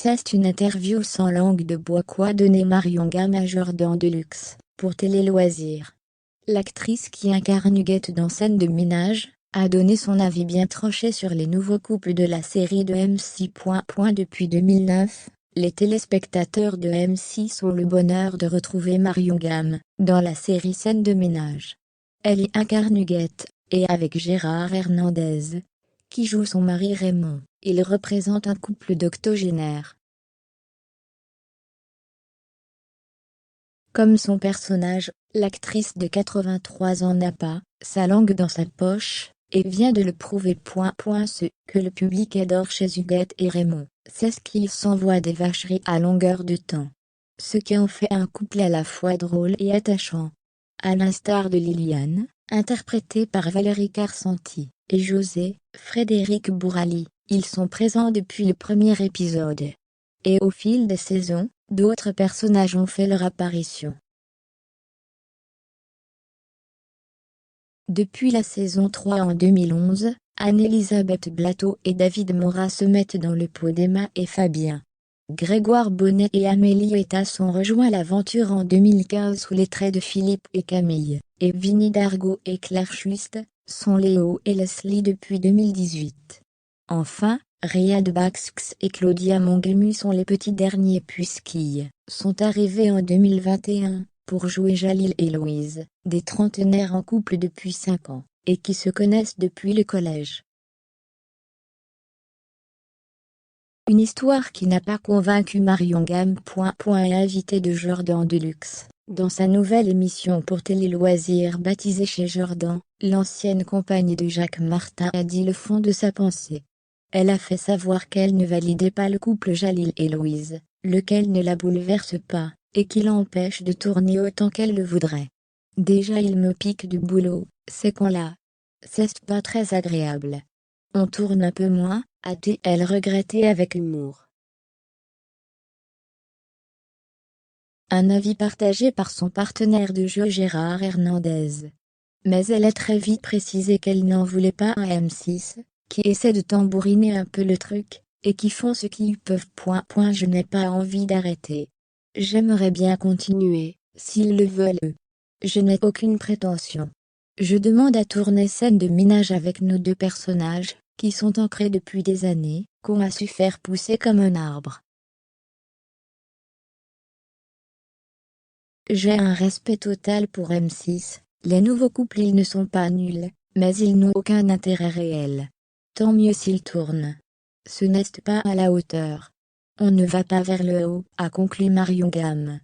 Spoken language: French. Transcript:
C'est une interview sans langue de bois qu'a donné Marion Gamme à Jordan Deluxe, pour Télé Loisirs. L'actrice qui incarne Huguette dans Scène de ménage, a donné son avis bien tranché sur les nouveaux couples de la série de M6. Depuis 2009, les téléspectateurs de M6 ont le bonheur de retrouver Marion Gamme, dans la série Scène de ménage. Elle y incarne Huguette, et avec Gérard Hernandez, qui joue son mari Raymond, il représente un couple d'octogénaires. Comme son personnage, l'actrice de 83 ans n'a pas sa langue dans sa poche, et vient de le prouver. Ce que le public adore chez Huguette et Raymond, c'est ce qu'ils s'envoient des vacheries à longueur de temps. Ce qui en fait un couple à la fois drôle et attachant. À l'instar de Liliane, interprétée par Valérie Carcenti, et José, Frédéric Bourali, ils sont présents depuis le premier épisode. Et au fil des saisons, d'autres personnages ont fait leur apparition. Depuis la saison 3 en 2011, Anne-Elisabeth Blateau et David Morat se mettent dans le pot d'Emma et Fabien. Grégoire Bonnet et Amélie Etas ont rejoint l'aventure en 2015 sous les traits de Philippe et Camille, et Vinnie Dargaud et Claire Schust sont Léo et Leslie depuis 2018. Enfin, Riyad Bax et Claudia Mongelmu sont les petits derniers puisqu'ils sont arrivés en 2021, pour jouer Jalil et Louise, des trentenaires en couple depuis 5 ans, et qui se connaissent depuis le collège. Une histoire qui n'a pas convaincu Marion Gamme. Invitée de Jordan Deluxe, dans sa nouvelle émission pour Télé Loisirs baptisée Chez Jordan, l'ancienne compagne de Jacques Martin a dit le fond de sa pensée. Elle a fait savoir qu'elle ne validait pas le couple Jalil et Louise, lequel ne la bouleverse pas, et qui l'empêche de tourner autant qu'elle le voudrait. Déjà il me pique du boulot, c'est quand là. C'est pas très agréable. On tourne un peu moins, a-t-elle regretté avec humour. Un avis partagé par son partenaire de jeu Gérard Hernandez. Mais elle a très vite précisé qu'elle n'en voulait pas à M6, qui essaie de tambouriner un peu le truc, et qui font ce qu'ils peuvent. Je n'ai pas envie d'arrêter. J'aimerais bien continuer, s'ils le veulent eux. Je n'ai aucune prétention. Je demande à tourner Scène de ménage avec nos deux personnages, qui sont ancrés depuis des années, qu'on a su faire pousser comme un arbre. J'ai un respect total pour M6, les nouveaux couples ils ne sont pas nuls, mais ils n'ont aucun intérêt réel. Tant mieux s'ils tournent. Ce n'est pas à la hauteur. On ne va pas vers le haut, a conclu Marion Gamme.